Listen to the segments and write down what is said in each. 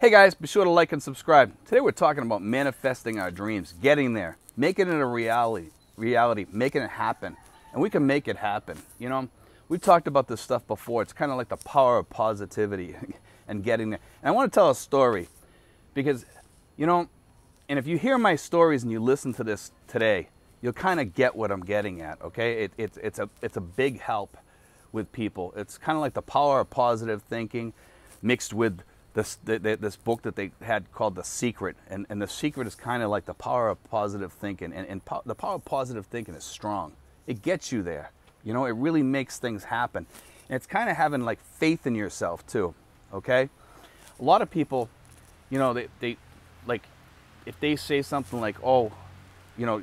Hey guys, be sure to like and subscribe. Today we're talking about manifesting our dreams, getting there, making it a reality, making it happen. And we can make it happen. You know, we've talked about this stuff before. It's kind of like the power of positivity and getting there. And I want to tell a story because, you know, and if you hear my stories and you listen to this today, you'll kind of get what I'm getting at, okay? It's a big help with people. It's kind of like the power of positive thinking mixed with this book that they had called The Secret. And The Secret is kind of like the power of positive thinking. And the power of positive thinking is strong. It gets you there. You know, it really makes things happen. And it's kind of having like faith in yourself too, okay? A lot of people, you know, they like, if they say something like, oh, you know,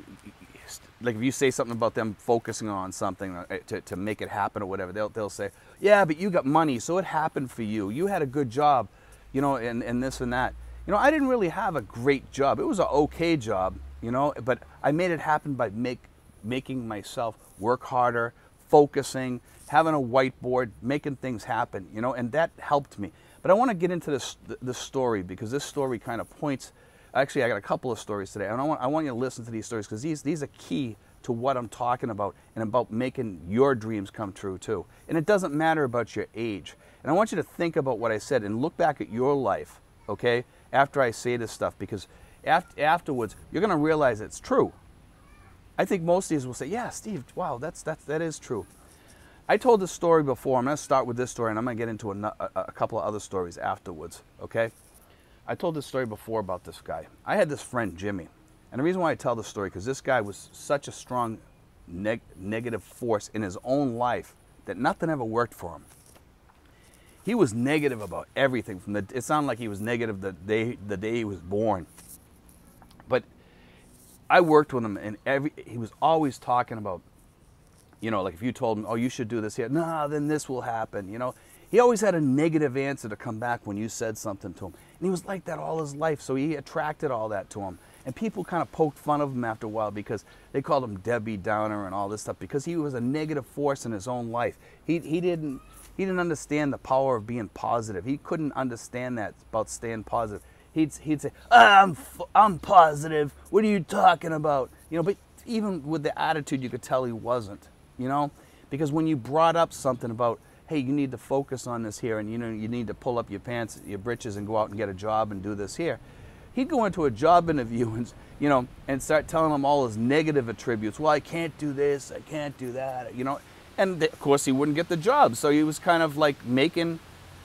like if you say something about them focusing on something to make it happen or whatever, they'll say, yeah, but you got money, so it happened for you. You had a good job, you know, and this and that. You know, I didn't really have a great job. It was an okay job, you know, but I made it happen by making myself work harder, focusing, having a whiteboard, making things happen, you know, and that helped me. But I want to get into this story because this story kind of points. Actually, I got a couple of stories today, and I want you to listen to these stories because these are key to what I'm talking about and about making your dreams come true too. And it doesn't matter about your age. And I want you to think about what I said and look back at your life, okay, after I say this stuff, because afterwards you're going to realize it's true. I think most of these will say, yeah, Steve, wow, that is true. I told this story before. I'm going to start with this story, and I'm going to get into a couple of other stories afterwards, okay? I told this story before about this guy. I had this friend, Jimmy. And the reason why I tell this story, because this guy was such a strong negative force in his own life that nothing ever worked for him. He was negative about everything. It sounded like he was negative the day he was born. But I worked with him, and he was always talking about, you know, like if you told him, oh, you should do this here. No, then this will happen, you know. He always had a negative answer to come back when you said something to him. And he was like that all his life, so he attracted all that to him. And people kind of poked fun of him after a while because they called him Debbie Downer and all this stuff because he was a negative force in his own life. He didn't understand the power of being positive. He couldn't understand that about staying positive. He'd say, I'm positive. What are you talking about? You know, but even with the attitude, you could tell he wasn't, you know, because when you brought up something about, hey, you need to focus on this here, and you know, you need to pull up your pants, your britches, and go out and get a job and do this here. He'd go into a job interview and, you know, and start telling them all his negative attributes. Well, I can't do this, I can't do that, you know. And of course, he wouldn't get the job. So he was kind of like making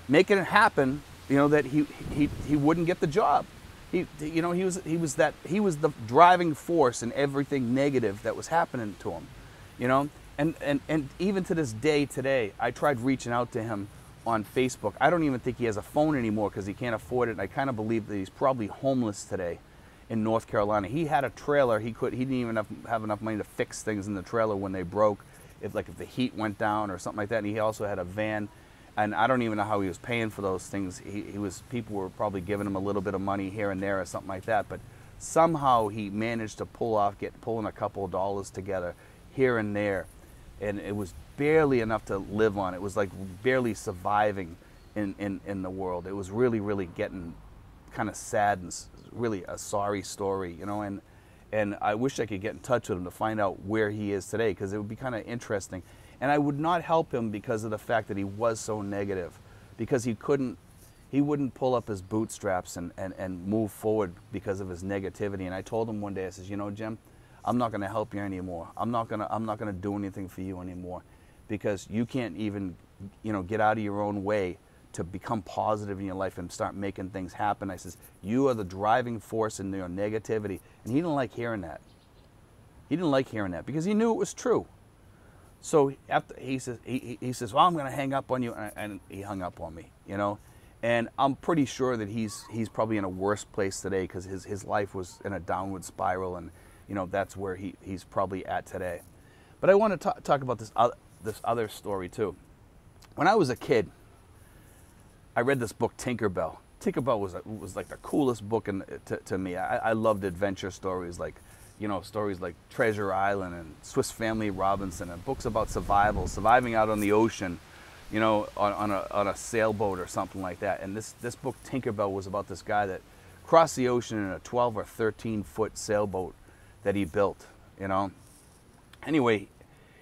it happen, you know, that he wouldn't get the job. He was the driving force in everything negative that was happening to him, you know. And even to this day today, I tried reaching out to him on Facebook. I don't even think he has a phone anymore because he can't afford it. And I kind of believe that he's probably homeless today in North Carolina. He had a trailer. He didn't even have enough money to fix things in the trailer when they broke, if the heat went down or something like that. And he also had a van. And I don't even know how he was paying for those things. People were probably giving him a little bit of money here and there or something like that. But somehow he managed to pulling a couple of dollars together here and there. And it was barely enough to live on. It was like barely surviving in the world. It was really, really getting kind of sad and really a sorry story, you know. And I wish I could get in touch with him to find out where he is today, because it would be kind of interesting. And I would not help him because of the fact that he was so negative, because he wouldn't pull up his bootstraps and move forward because of his negativity. And I told him one day, I says, you know, Jim, I'm not going to help you anymore. I'm not going to do anything for you anymore, because you can't even, you know, get out of your own way to become positive in your life and start making things happen. I says, you are the driving force in your negativity. And he didn't like hearing that. He didn't like hearing that because he knew it was true. So after he says, well, I'm going to hang up on you, and he hung up on me, you know. And I'm pretty sure that he's probably in a worse place today because his life was in a downward spiral, and you know, that's where he's probably at today. But I want to talk about this other story too. When I was a kid, I read this book, Tinkerbell. Tinkerbell was like the coolest book to me. I loved adventure stories, like, you know, stories like Treasure Island and Swiss Family Robinson, and books about surviving out on the ocean, you know, on a sailboat or something like that. And this book, Tinkerbell, was about this guy that crossed the ocean in a 12 or 13-foot sailboat that he built, you know. Anyway,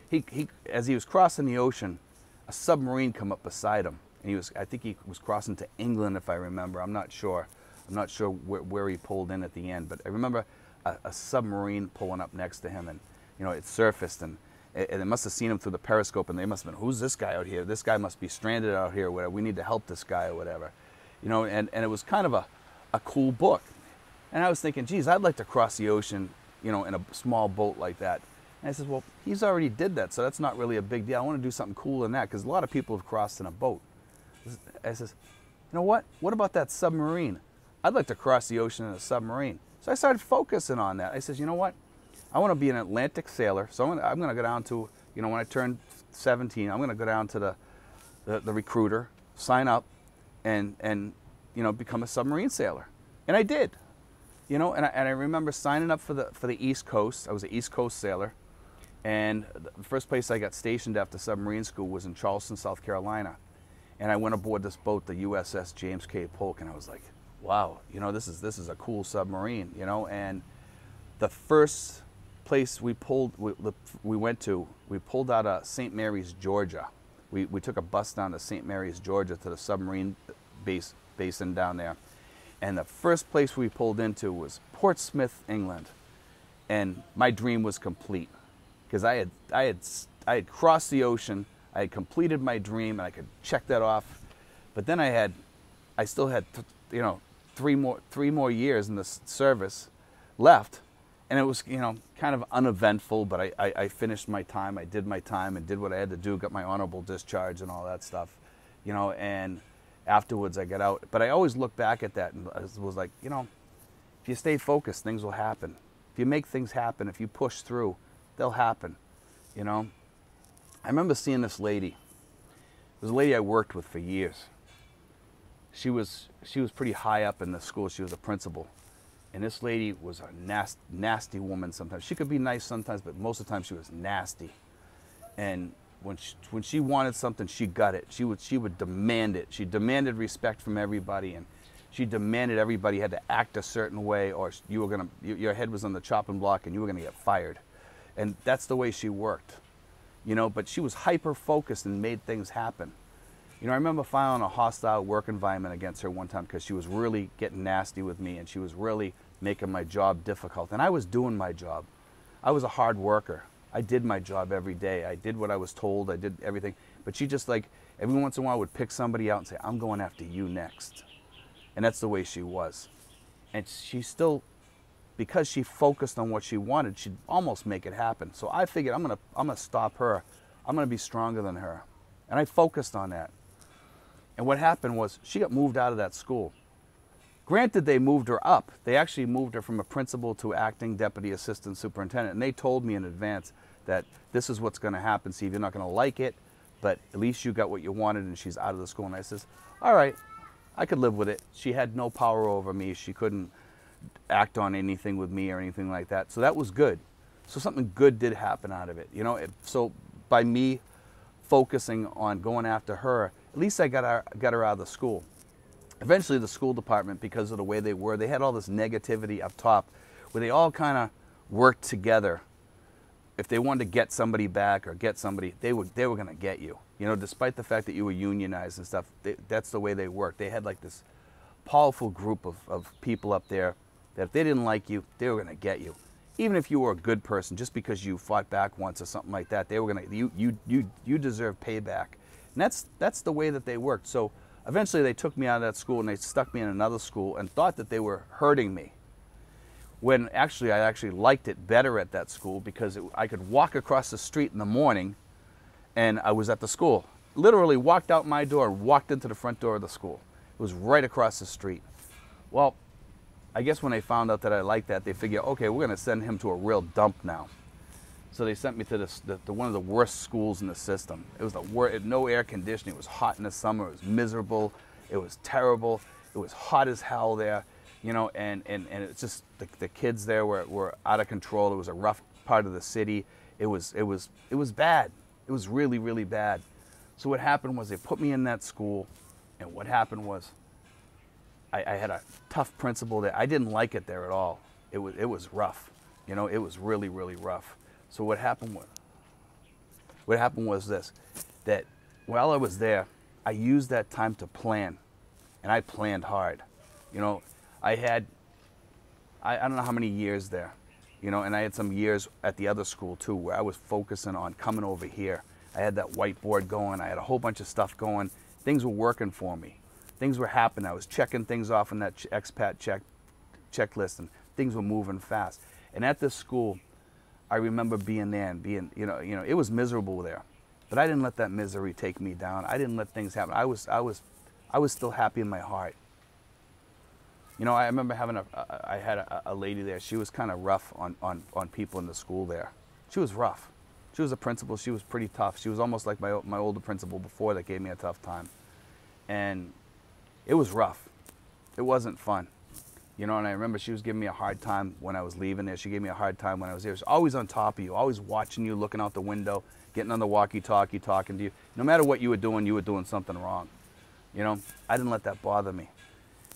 he as he was crossing the ocean, a submarine come up beside him, and I think he was crossing to England, if I remember. I'm not sure where he pulled in at the end, but I remember a submarine pulling up next to him, and you know, it surfaced, and they must have seen him through the periscope, and they must have been, who's this guy out here? This guy must be stranded out here, whatever. We need to help this guy or whatever, you know. And it was kind of a cool book, and I was thinking, geez, I'd like to cross the ocean, you know, in a small boat like that. And I said, well, he's already did that, so that's not really a big deal. I want to do something cooler than that, because a lot of people have crossed in a boat. I says, you know what? What about that submarine? I'd like to cross the ocean in a submarine. So I started focusing on that. I says, you know what? I want to be an Atlantic sailor, so I'm going to go down to, you know, when I turn 17, I'm going to go down to the recruiter, sign up, and you know, become a submarine sailor. And I did, you know. And I remember signing up for the East Coast. I was an East Coast sailor. And the first place I got stationed after submarine school was in Charleston, South Carolina. And I went aboard this boat, the USS James K. Polk, and I was like, wow, you know, this is a cool submarine, you know. And the first place we went to, we pulled out of St. Mary's, Georgia. We took a bus down to St. Mary's, Georgia, to the submarine basin down there. And the first place we pulled into was Portsmouth, England. And my dream was complete, because I had crossed the ocean, I had completed my dream, and I could check that off. But then I still had, you know, three more years in the service left, and it was, you know, kind of uneventful. But I finished my time, I did my time, and did what I had to do, got my honorable discharge and all that stuff, you know. And afterwards I got out. But I always look back at that and was like, you know, if you stay focused, things will happen. If you make things happen, if you push through, they'll happen, you know. I remember seeing this lady. It was a lady I worked with for years. She was pretty high up in the school. She was a principal. And this lady was a nasty woman sometimes. She could be nice sometimes, but most of the time she was nasty. And when she wanted something, she got it. She would demand it. She demanded respect from everybody, and she demanded everybody had to act a certain way, or your head was on the chopping block and you were gonna get fired. And that's the way she worked, you know. But she was hyper focused and made things happen. You know, I remember filing a hostile work environment against her one time because she was really getting nasty with me, and she was really making my job difficult. And I was doing my job. I was a hard worker. I did my job every day. I did what I was told. I did everything. But she just, like, every once in a while would pick somebody out and say, I'm going after you next. And that's the way she was. And she still, because she focused on what she wanted, she'd almost make it happen. So I figured, I'm gonna stop her. I'm gonna be stronger than her. And I focused on that. And what happened was, she got moved out of that school. Granted, they moved her up. They actually moved her from a principal to acting deputy assistant superintendent. And they told me in advance that this is what's going to happen, Steve. You're not going to like it, but at least you got what you wanted, and she's out of the school. And I says, all right, I could live with it. She had no power over me. She couldn't act on anything with me or anything like that. So that was good. So something good did happen out of it, you know. So by me focusing on going after her, at least I got her out of the school. Eventually the school department, because of the way they were, they had all this negativity up top where they all kind of worked together. If they wanted to get somebody back or get somebody, they were going to get you. You know, despite the fact that you were unionized and stuff, that's the way they worked. They had like this powerful group of people up there that if they didn't like you, they were going to get you. Even if you were a good person, just because you fought back once or something like that, they were going to, you deserve payback. And that's the way that they worked. So eventually they took me out of that school and they stuck me in another school and thought that they were hurting me. When actually I actually liked it better at that school, because I could walk across the street in the morning and I was at the school. Literally walked out my door, walked into the front door of the school. It was right across the street. Well, I guess when they found out that I liked that, they figured, okay, we're going to send him to a real dump now. So they sent me to one of the worst schools in the system. It was no air conditioning. It was hot in the summer. It was miserable. It was terrible. It was hot as hell there, you know. And it's just the kids there were out of control. It was a rough part of the city. It was bad. It was really, really bad. So what happened was they put me in that school, and what happened was I had a tough principal there. I didn't like it there at all. It was rough. You know, it was really, really rough. So what happened was this, that while I was there, I used that time to plan, and I planned hard. You know, I don't know how many years there, you know, and I had some years at the other school too, where I was focusing on coming over here. I had that whiteboard going. I had a whole bunch of stuff going. Things were working for me. Things were happening. I was checking things off on that expat checklist, and things were moving fast. And at this school, I remember being there and being, you know, it was miserable there, but I didn't let that misery take me down. I didn't let things happen. I was still happy in my heart. You know, I remember having I had a lady there. She was kind of rough on people in the school there. She was rough. She was a principal. She was pretty tough. She was almost like my older principal before that gave me a tough time. And it was rough. It wasn't fun. You know, and I remember she was giving me a hard time when I was leaving there. She gave me a hard time when I was there. She was always on top of you, always watching you, looking out the window, getting on the walkie-talkie, talking to you. No matter what you were doing something wrong. You know, I didn't let that bother me.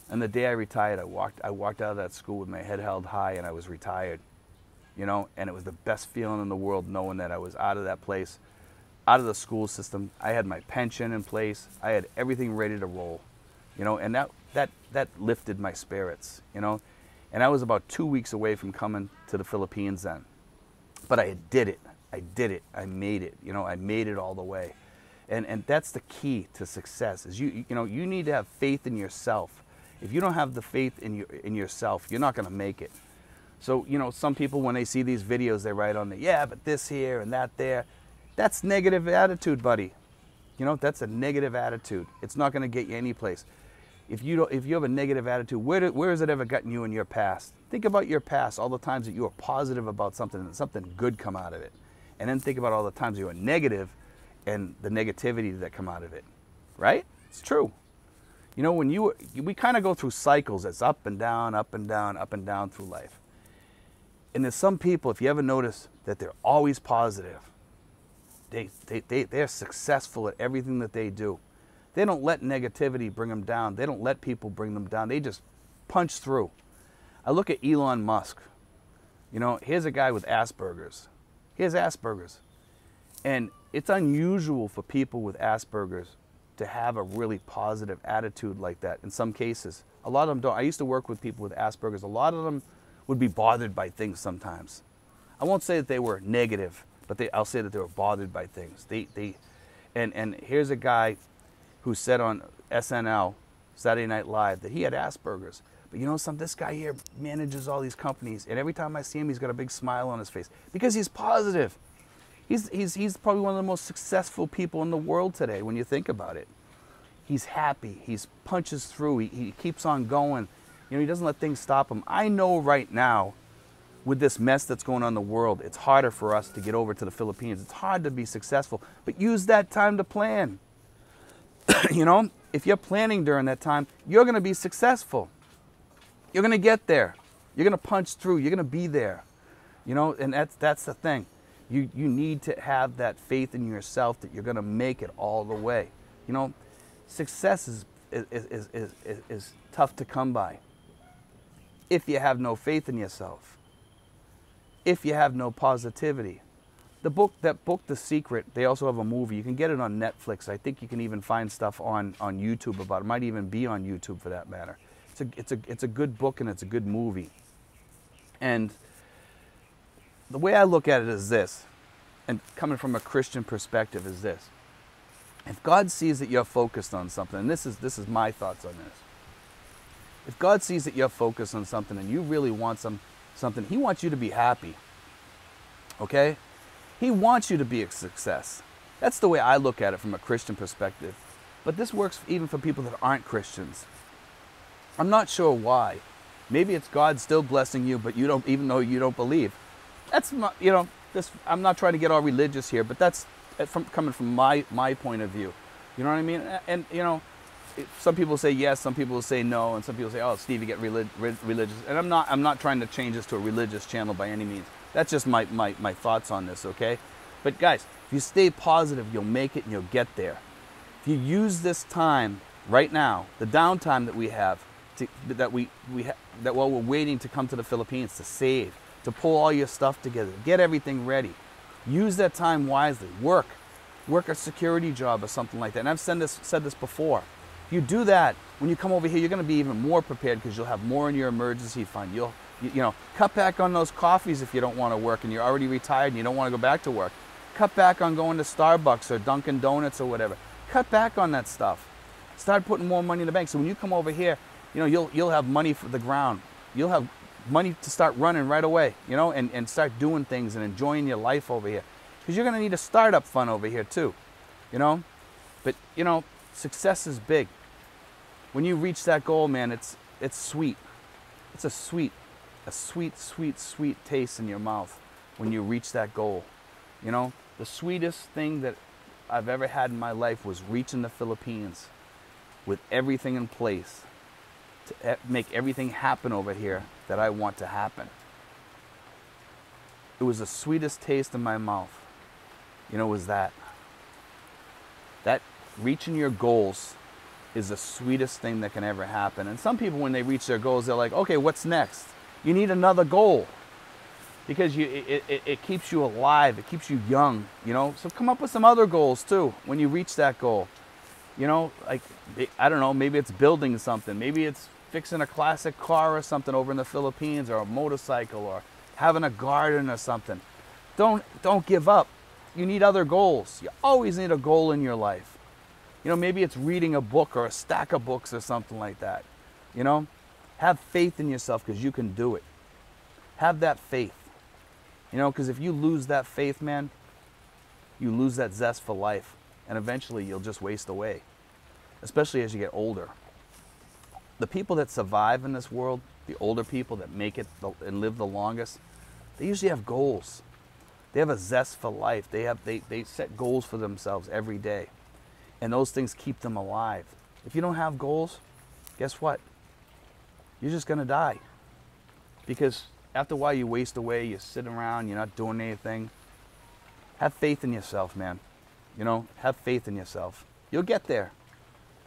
And the day I retired, I walked out of that school with my head held high, and I was retired. You know, and it was the best feeling in the world knowing that I was out of that place, out of the school system. I had my pension in place. I had everything ready to roll. You know, and that lifted my spirits, you know. And I was about 2 weeks away from coming to the Philippines then. But I did it. I did it. I made it. You know, I made it all the way. And that's the key to success is you know, you need to have faith in yourself. If you don't have the faith in yourself, you're not going to make it. So, you know, some people, when they see these videos, they write on there, yeah, but this here and that there. That's negative attitude, buddy. You know, that's a negative attitude. It's not going to get you any place. If you have a negative attitude, where has it ever gotten you in your past? Think about your past, all the times that you were positive about something and something good come out of it. And then think about all the times you were negative and the negativity that come out of it. Right? It's true. You know, we kind of go through cycles. It's up and down, up and down, up and down through life. And there's some people, if you ever notice, that they're always positive. They're successful at everything that they do. They don't let negativity bring them down. They don't let people bring them down. They just punch through. I look at Elon Musk. You know, here's a guy with Asperger's. He has Asperger's. And it's unusual for people with Asperger's to have a really positive attitude like that in some cases. A lot of them don't. I used to work with people with Asperger's. A lot of them would be bothered by things sometimes. I won't say that they were negative, but I'll say that they were bothered by things. And here's a guy who said on SNL, Saturday Night Live, that he had Asperger's. But you know something, this guy here manages all these companies, and every time I see him, he's got a big smile on his face because he's positive. He's probably one of the most successful people in the world today when you think about it. He's happy. He punches through. He keeps on going. You know, he doesn't let things stop him. I know right now, with this mess that's going on in the world, it's harder for us to get over to the Philippines. It's hard to be successful, but use that time to plan. You know, if you're planning during that time, you're going to be successful. You're going to get there. You're going to punch through. You're going to be there. You know, and that's the thing. You need to have that faith in yourself that you're going to make it all the way. You know, success is tough to come by if you have no faith in yourself, if you have no positivity. That book, The Secret, they also have a movie. You can get it on Netflix. I think you can even find stuff on YouTube about it. It might even be on YouTube for that matter. It's a good book and it's a good movie. And the way I look at it is this, and coming from a Christian perspective is this. If God sees that you're focused on something, and this is my thoughts on this. If God sees that you're focused on something and you really want something, He wants you to be happy. Okay? He wants you to be a success. That's the way I look at it from a Christian perspective. But this works even for people that aren't Christians. I'm not sure why. Maybe it's God still blessing you, but you don't, even though you don't believe. That's not, you know, I'm not trying to get all religious here, but that's coming from my point of view. You know what I mean? And you know, some people say yes, some people say no, and some people say, "Oh, Steve, you get religious." And I'm not trying to change this to a religious channel by any means. That's just my thoughts on this, okay? But guys, if you stay positive, you'll make it and you'll get there. If you use this time right now, the downtime that we have, that while we're waiting to come to the Philippines, to save, to pull all your stuff together, get everything ready. Use that time wisely. Work a security job or something like that. And I've said this before. If you do that, when you come over here, you're going to be even more prepared because you'll have more in your emergency fund. You know, cut back on those coffees if you don't want to work and you're already retired and you don't want to go back to work. Cut back on going to Starbucks or Dunkin' Donuts or whatever. Cut back on that stuff. Start putting more money in the bank. So when you come over here, you know, you'll have money for the ground. You'll have money to start running right away, you know, and start doing things and enjoying your life over here. Because you're going to need a startup fund over here too, you know. But, you know, success is big. When you reach that goal, man, it's sweet. It's a sweet, sweet taste in your mouth when you reach that goal. You know, the sweetest thing that I've ever had in my life was reaching the Philippines with everything in place to make everything happen over here that I want to happen. It was the sweetest taste in my mouth. You know, was that reaching your goals is the sweetest thing that can ever happen. And some people, when they reach their goals, they're like, okay, what's next? You need another goal. Because it keeps you alive, it keeps you young, you know. So come up with some other goals too when you reach that goal. You know, like, I don't know, maybe it's building something, maybe it's fixing a classic car or something over in the Philippines, or a motorcycle, or having a garden or something. Don't give up. You need other goals. You always need a goal in your life. You know, maybe it's reading a book or a stack of books or something like that. You know, have faith in yourself because you can do it. Have that faith. You know, because if you lose that faith, man, you lose that zest for life. And eventually you'll just waste away, especially as you get older. The people that survive in this world, the older people that make it and live the longest, they usually have goals. They have a zest for life. They set goals for themselves every day. And those things keep them alive. If you don't have goals, guess what? You're just going to die. Because after a while you waste away, you're sitting around, you're not doing anything. Have faith in yourself, man. You know, have faith in yourself. You'll get there,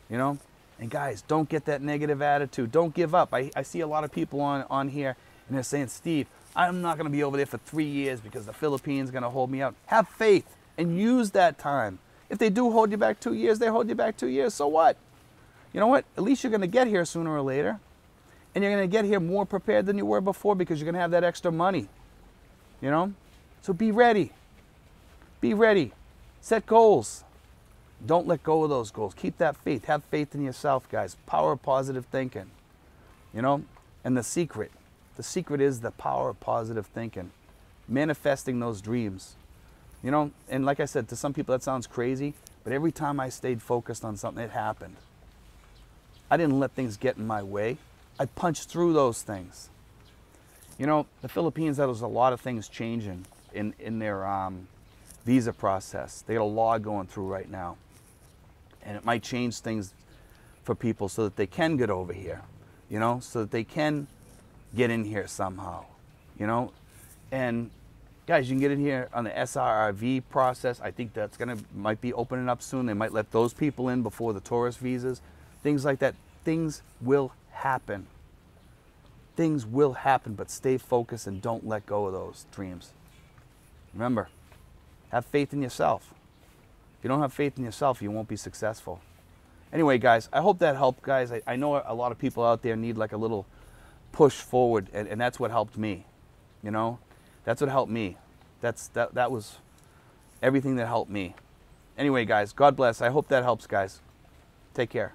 you know. And guys, don't get that negative attitude. Don't give up. I see a lot of people on here and they're saying, Steve, I'm not going to be over there for 3 years because the Philippines is going to hold me out. Have faith and use that time. If they do hold you back 2 years, they hold you back 2 years. So what? You know what? At least you're going to get here sooner or later. And you're going to get here more prepared than you were before because you're going to have that extra money. You know? So be ready. Be ready. Set goals. Don't let go of those goals. Keep that faith. Have faith in yourself, guys. Power of positive thinking. You know? And the secret is the power of positive thinking. Manifesting those dreams. You know? And like I said, to some people that sounds crazy, but every time I stayed focused on something, it happened. I didn't let things get in my way. I punched through those things. You know, the Philippines, there's a lot of things changing in their visa process. They got a law going through right now. And it might change things for people so that they can get over here, you know, so that they can get in here somehow, you know. And guys, you can get in here on the SRRV process. I think that's might be opening up soon. They might let those people in before the tourist visas, things like that. Things will happen. Things will happen, but stay focused and don't let go of those dreams. Remember, have faith in yourself. If you don't have faith in yourself, you won't be successful. Anyway, guys, I hope that helped, guys. I know a lot of people out there need like a little push forward, and that's what helped me. You know, that's what helped me. That was everything that helped me. Anyway, guys, God bless. I hope that helps, guys. Take care.